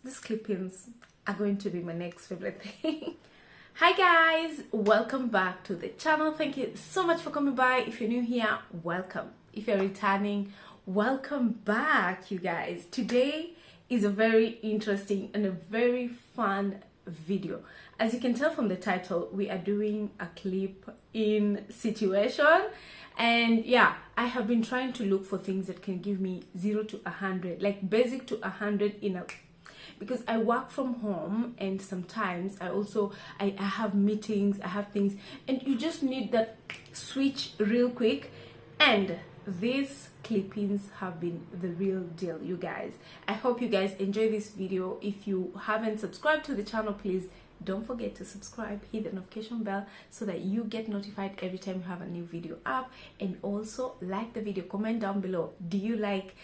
these clip-ins are going to be my next favorite thing. Hi guys, welcome back to the channel. Thank you so much for coming by. If you're new here, welcome. If you're returning, welcome back, you guys. Today is a very interesting and a very fun video. As you can tell from the title, we are doing a clip-in situation. And yeah, I have been trying to look for things that can give me 0 to 100, like basic to 100 in a, because I work from home and sometimes I have meetings, I have things, and you just need that switch real quick. And these clip-ins have been the real deal, you guys. I hope you guys enjoy this video. If you haven't subscribed to the channel, please don't forget to subscribe, hit the notification bell so that you get notified every time you have a new video up. And also like the video, comment down below, do you like,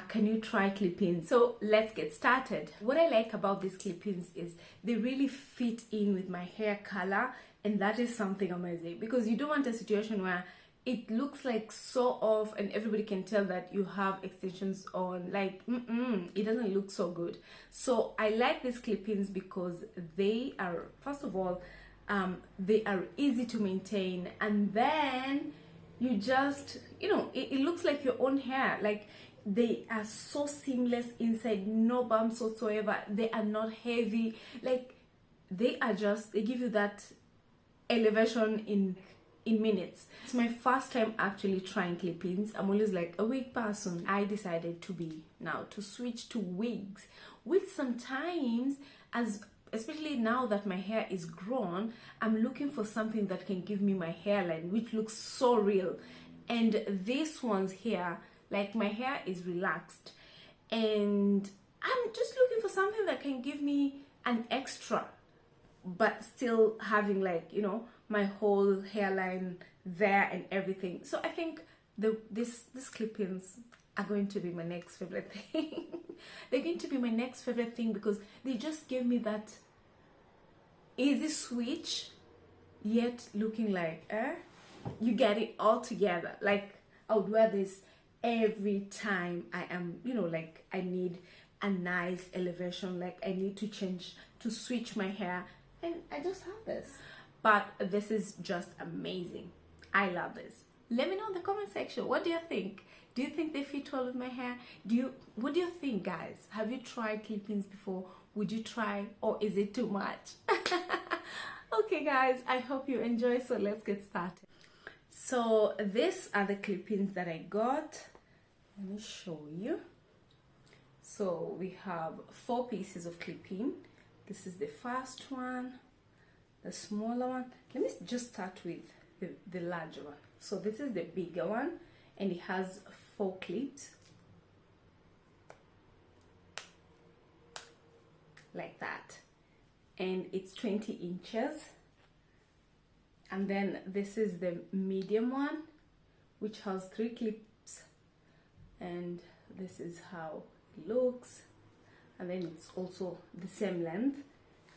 can you try clip-ins? So let's get started. What I like about these clip-ins is they really fit in with my hair color, and that is something amazing, because you don't want a situation where it looks like so off and everybody can tell that you have extensions on. Like, it doesn't look so good. So I like these clip-ins because they are, first of all, they are easy to maintain, and then you just, you know, it looks like your own hair. Like, they are so seamless inside, no bumps whatsoever. They are not heavy. Like, they are just, they give you that elevation in minutes. It's my first time actually trying clip-ins. I'm always like a wig person. I decided to switch to wigs, which sometimes, especially now that my hair is grown, I'm looking for something that can give me my hairline, which looks so real. And these ones here, like, my hair is relaxed and I'm just looking for something that can give me an extra, but still having, like, you know, my whole hairline there and everything. So I think these clip-ins are going to be my next favorite thing. They're going to be my next favorite thing because they just give me that easy switch, yet looking like, you get it all together. Like, I would wear this every time I am, you know, like, I need a nice elevation, like I need to change, to switch my hair, and I just have this. But this is just amazing. I love this. Let me know in the comment section, what do you think? Do you think they fit well with my hair? What do you think, guys? Have you tried clip-ins before? Would you try, or is it too much? Okay guys, I hope you enjoy, so let's get started. So these are the clip-ins that I got. Let me show you. So we have 4 pieces of clip-in. This is the first one, the smaller one. Let me just start with the larger one. So this is the bigger one, and it has 4 clips like that, and it's 20 inches. And then this is the medium one, which has 3 clips, and this is how it looks. And then it's also the same length,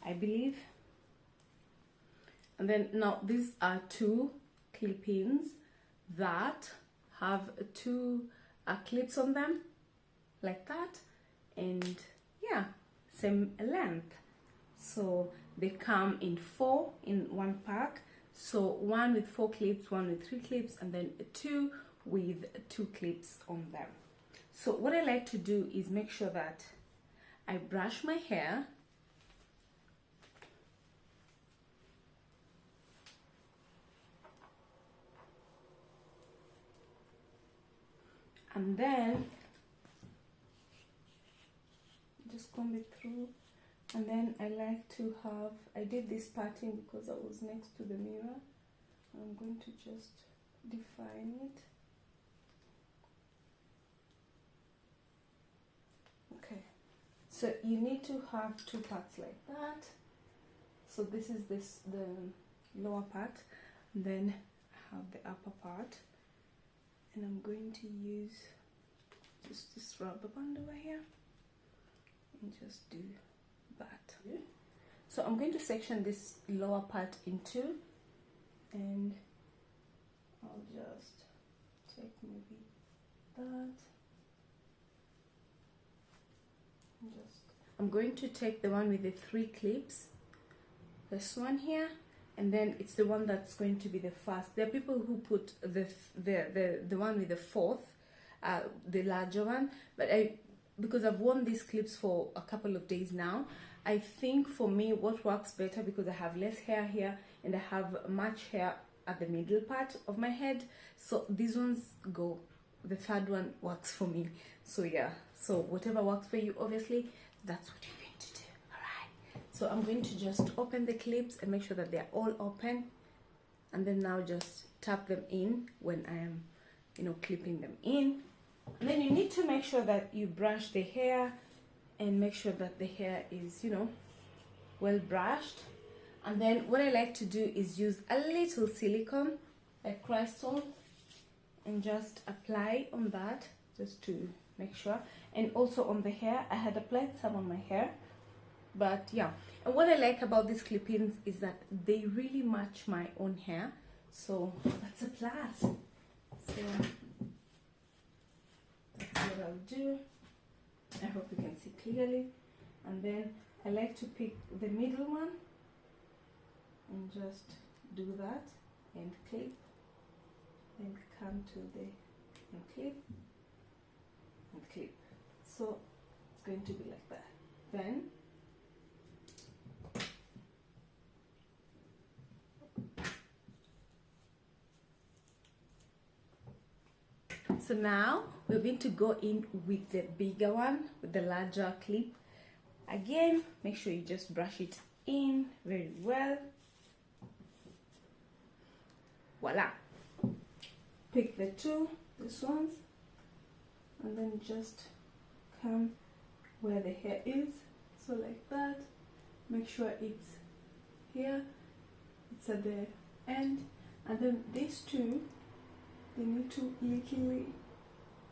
I believe. And then now these are 2 clip-ins that have 2 clips on them like that, and yeah, same length. So they come in 4 in one pack. So 1 with 4 clips, 1 with 3 clips, and then 2 with 2 clips on them. So what I like to do is make sure that I brush my hair, and then just comb it through. And then I like to have, I did this parting because I was next to the mirror. I'm going to just define it. Okay, so you need to have 2 parts like that. So this is the lower part, and then I have the upper part, and I'm going to use just this rubber band over here and just do that. So I'm going to section this lower part in 2, and I'll just take maybe that, I'm going to take the one with the 3 clips, this one here, and then it's the one that's going to be the first. There are people who put the one with the 4th, the larger one, but because I've worn these clips for a couple of days now, I think for me what works better, because I have less hair here and I have much hair at the middle part of my head, so these ones go. The 3rd one works for me. So yeah, so whatever works for you, obviously that's what you're going to do. All right, so I'm going to just open the clips and make sure that they're all open, and then now just tap them in when I am, you know, clipping them in. And then you need to make sure that you brush the hair and make sure that the hair is, you know, well brushed. And then what I like to do is use a little silicone, like Crystal, and just apply on that, just to make sure. And also on the hair, I had applied some on my hair, but yeah. And what I like about these clip-ins is that they really match my own hair, so that's a plus. So that's what I'll do. I hope you can see clearly. And then I like to pick the middle one and just do that and clip, and come to the and clip and clip. So it's going to be like that. Then so now we're going to go in with the bigger one, with the larger clip. Again, make sure you just brush it in very well. Voila. Pick the 2, these ones, and then just come where the hair is, so like that. Make sure it's here, it's at the end, and then these 2, they need to literally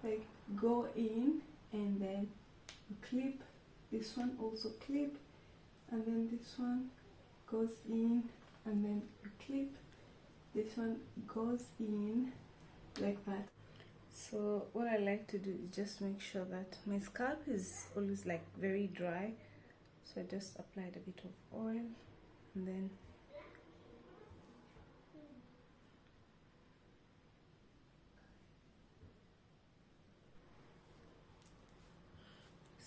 like go in, and then you clip. This one also clip, and then this one goes in, and then you clip. This one goes in like that. So what I like to do is just make sure that my scalp is always like very dry, so I just applied a bit of oil, and then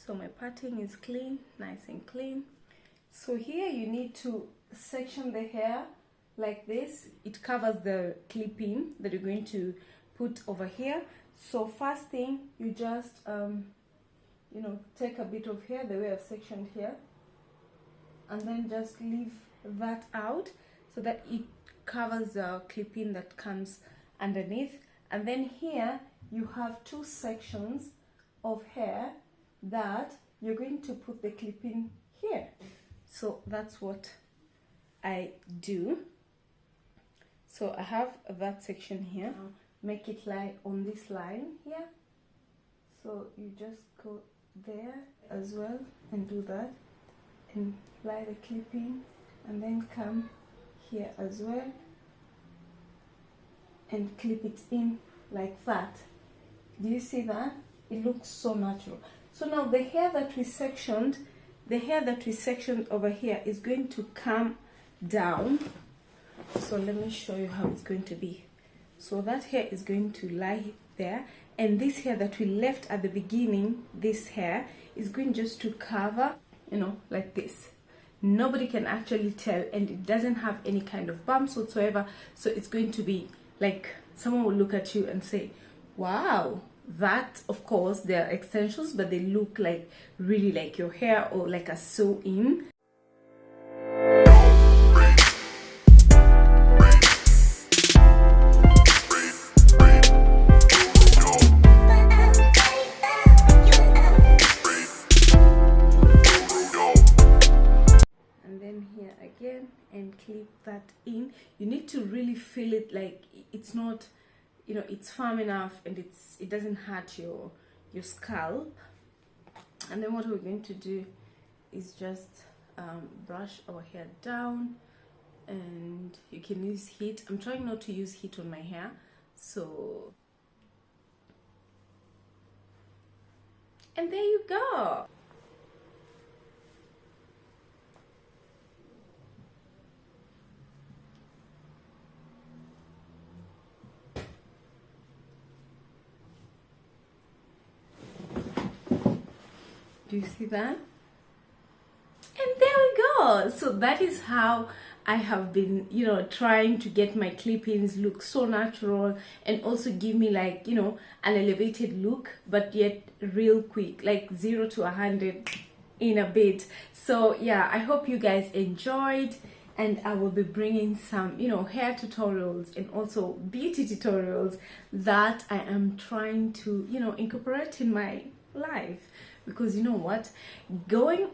so my parting is clean, nice and clean. So here you need to section the hair like this. It covers the clip-in that you're going to put over here. So first thing, you just you know, take a bit of hair the way I've sectioned here, and then just leave that out so that it covers the clip-in that comes underneath. And then here you have 2 sections of hair that you're going to put the clip-in here. So that's what I do. So I have that section here. Make it lie on this line here. So you just go there as well and do that, and lie the clip-in, and then come here as well and clip it in like that. Do you see that? It looks so natural. So now the hair that we sectioned, over here is going to come down. So let me show you how it's going to be. So that hair is going to lie there, and this hair that we left at the beginning, this hair is going just to cover, you know, like this. Nobody can actually tell, and it doesn't have any kind of bumps whatsoever. So it's going to be like someone will look at you and say, wow, that, of course, they are extensions, but they look like really like your hair, or like a sew-in. And clip that in. You need to really feel it, like it's not, you know, it's firm enough, and it doesn't hurt your scalp. And then what we're going to do is just brush our hair down, and you can use heat. I'm trying not to use heat on my hair, so, and there you go. Do you see that? And there we go. So that is how I have been, trying to get my clip-ins look so natural and also give me like, an elevated look, but yet real quick, like 0 to 100 in a bit. So yeah, I hope you guys enjoyed, and I will be bringing some, hair tutorials and also beauty tutorials that I am trying to, incorporate in my life. Because you know what,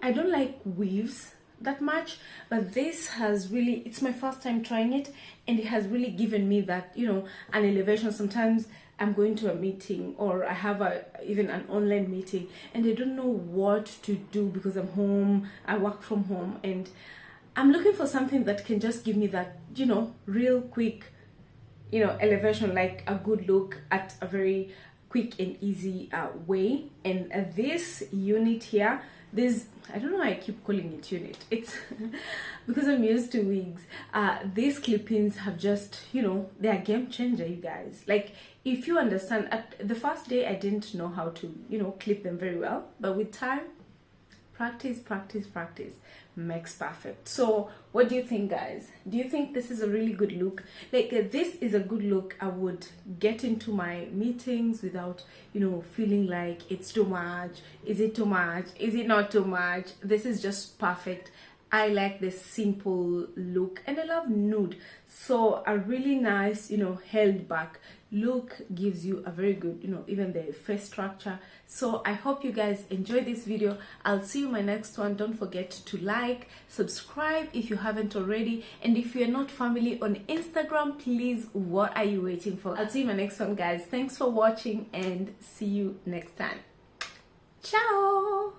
I don't like weaves that much, but this has really, it's my first time trying it, and it has really given me that, an elevation. Sometimes I'm going to a meeting, or I have even an online meeting, and I don't know what to do because I'm home, I work from home, and I'm looking for something that can just give me that, real quick, elevation, like a good look at a very quick and easy way. And this unit here, I don't know why I keep calling it unit, it's because I'm used to wigs. These clip-ins have just, they're a game changer, you guys. Like, if you understand, at the first day I didn't know how to, clip them very well, but with time, practice makes perfect. So what do you think, guys? Do you think this is a really good look? Like, this is a good look. I would get into my meetings without, feeling like it's too much. Is it too much? Is it not too much? This is just perfect. I like this simple look, and I love nude. So a really nice, held back look gives you a very good, even the face structure. So I hope you guys enjoy this video. I'll see you in my next one. Don't forget to like, subscribe if you haven't already, and if you're not family on Instagram, please, what are you waiting for? I'll see you in my next one, guys. Thanks for watching, and see you next time. Ciao.